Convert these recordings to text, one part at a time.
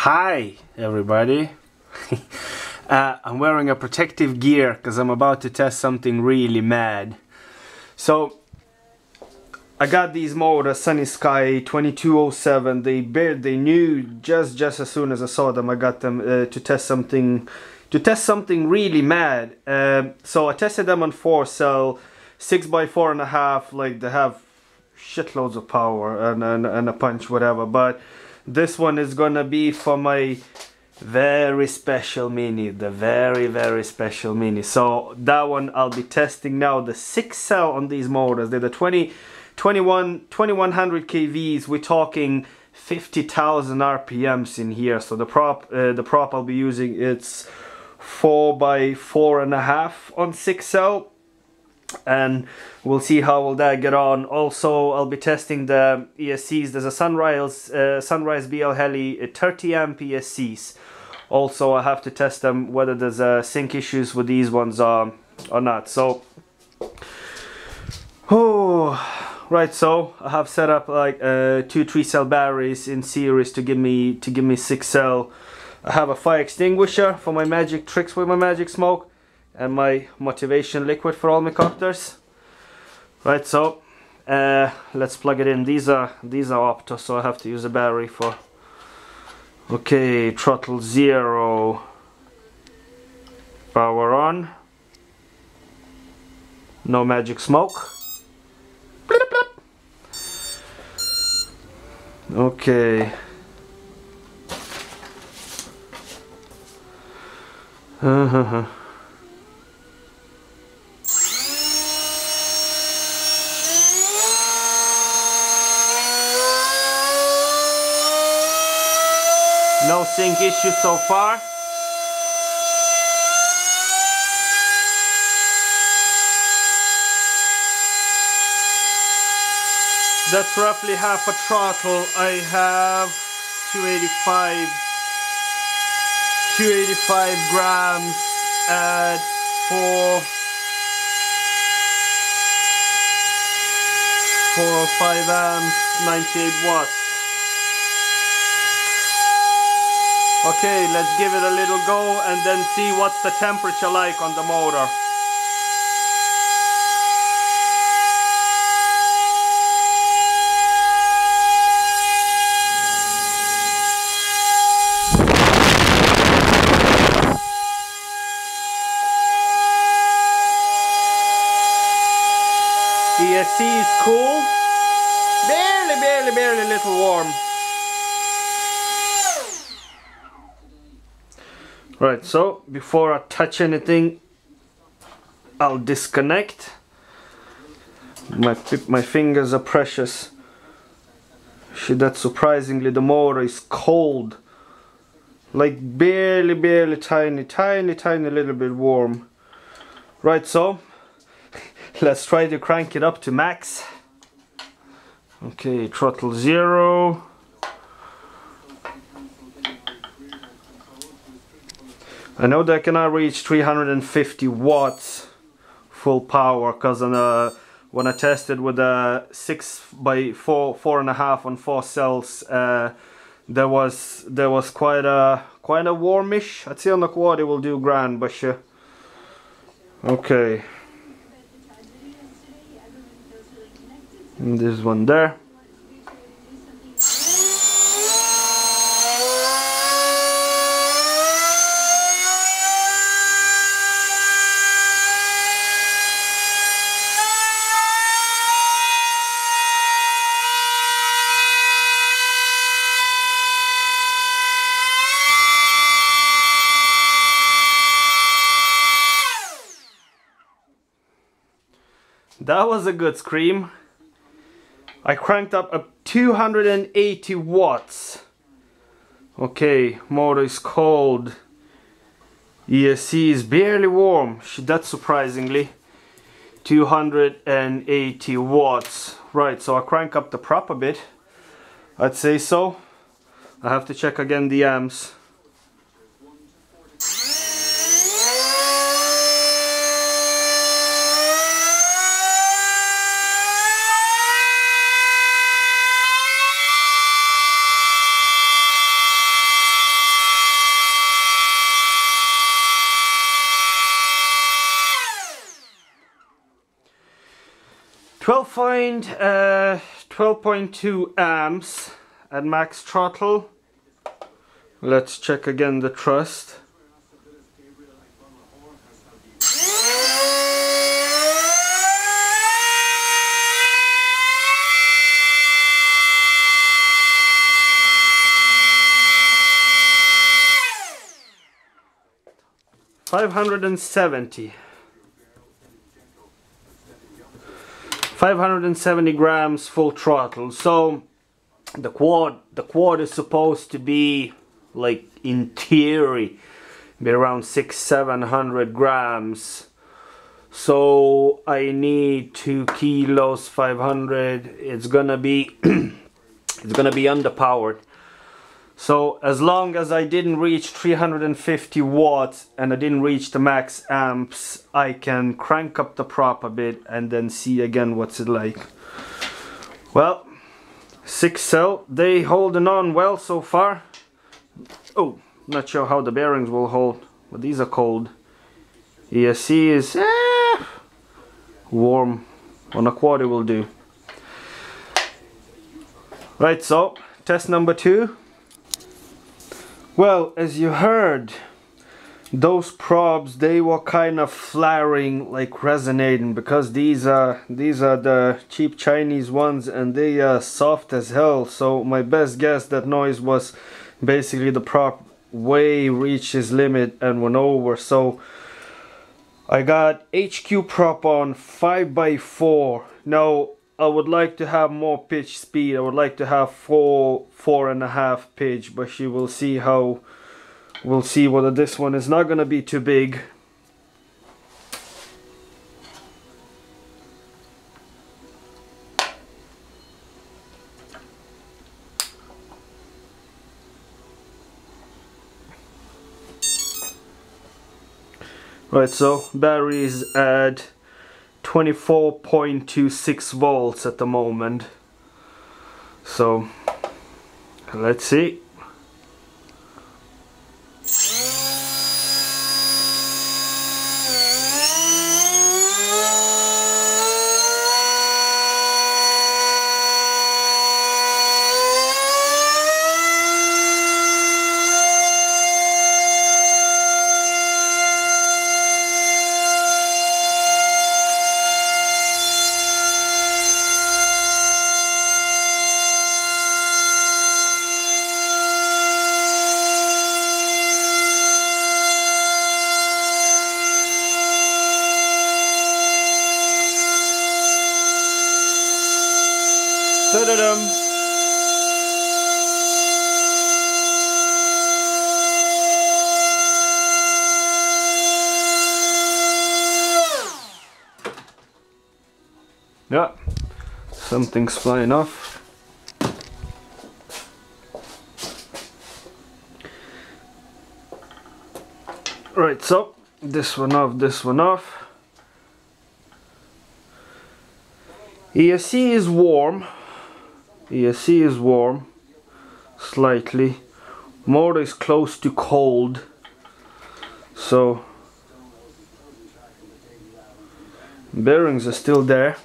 Hi everybody. I'm wearing a protective gear because I'm about to test something really mad. So I got these motors, SunnySky 2207. They knew just as soon as I saw them. I got them to test something really mad. So I tested them on 4-cell 6x4.5. Like, they have shitloads of power and a punch, whatever. But this one is gonna be for my very special mini, the very special mini. So that one I'll be testing now. The 6-cell on these motors, they're the 2100 kVs. We're talking 50,000 RPMs in here. So the prop I'll be using, it's 4x4.5 on 6-cell. And we'll see how will that get on. Also, I'll be testing the ESCs. There's a Sunrise BL Heli 30 amp ESCs. Also, I have to test them whether there's sync issues with these ones or not. So, right. So I have set up like 2 3-cell batteries in series to give me 6-cell. I have a fire extinguisher for my magic tricks with my magic smoke, and my motivation liquid for all my copters. Right, so let's plug it in. These are opto, so I have to use a battery for. Okay, throttle 0, power on, no magic smoke. Blip, blip. Okay. No sync issue so far. That's roughly half a throttle. I have 285 grams at 4 or 5 amps, 98 watts. Okay, let's give it a little go and then see what's the temperature like on the motor. ESC is cool. Barely little warm. Right, so before I touch anything, I'll disconnect. My fingers are precious. Shit, that surprisingly the motor is cold. Like barely tiny little bit warm. Right, so let's try to crank it up to max. Okay, throttle 0. I know that I cannot reach 350 watts full power, because when I tested with a 6x4.5 on 4 cells, there was quite a warmish. I'd say on the quad it will do grand, but sure. Okay. And this one there. That was a good scream. I cranked up 280 watts. Okay, motor is cold. ESC is barely warm. That's surprisingly. 280 watts. Right, so I crank up the prop a bit. I'd say so. I have to check again the amps. 12.2 amps at max throttle. Let's check again the thrust. $570 grams full throttle. So the quad is supposed to be, like, in theory, be around 600-700 grams. So I need 2 kilos, 500. It's gonna be it's gonna be underpowered. So as long as I didn't reach 350 watts and I didn't reach the max amps, I can crank up the prop a bit and then see again what's it like. Well, 6 cell, they holding on well so far. Oh, not sure how the bearings will hold, but these are cold. ESC is warm. On a quad it will do. Right, so test number 2. Well, as you heard, those probes, they were kind of flaring, like resonating, because these are the cheap Chinese ones and they are soft as hell. So my best guess, that noise was basically the prop way reached its limit and went over. So I got HQ prop on 5x4. Now I would like to have more pitch speed. I would like to have 4.5 pitch, but you will see how, we'll see whether this one is not gonna be too big. Right, so battery is at 24.26 volts at the moment. So let's see. Da-da-dum. Yeah, something's flying off. Right, so this one off, this one off. ESC is warm. ESC is warm, slightly. Motor is close to cold. So bearings are still there.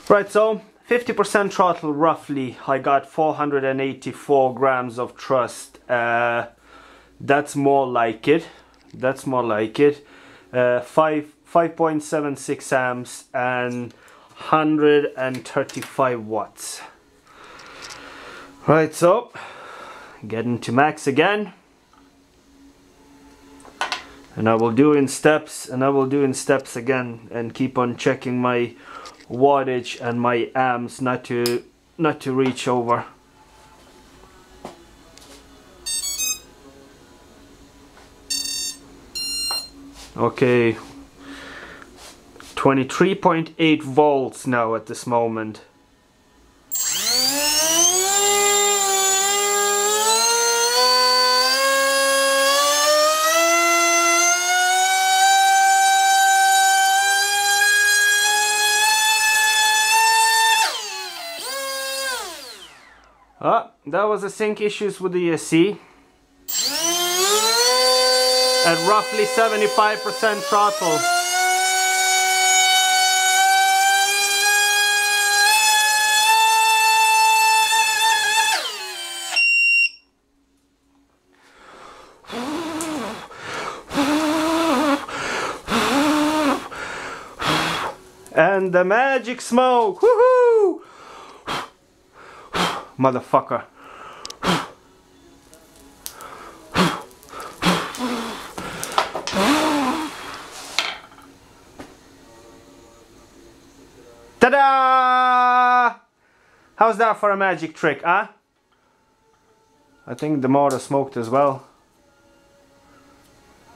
Right, so 50% throttle roughly. I got 484 grams of thrust. That's more like it. That's more like it. 5.76 amps and 135 watts. Right, so getting to max again, and I will do in steps, and I will do in steps again, and keep on checking my wattage and my amps not to reach over. Okay, 23.8 volts now at this moment. That was the sync issues with the ESC. At roughly 75% throttle. And the magic smoke! Woohoo! Motherfucker. Ta-da! How's that for a magic trick, huh? I think the motor smoked as well.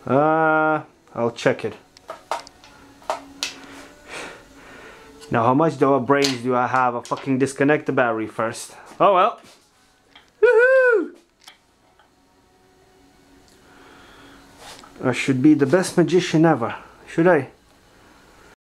I'll check it. Now how much brains do I have? I'll fucking disconnect the battery first. Oh well. Woohoo! I should be the best magician ever, should I?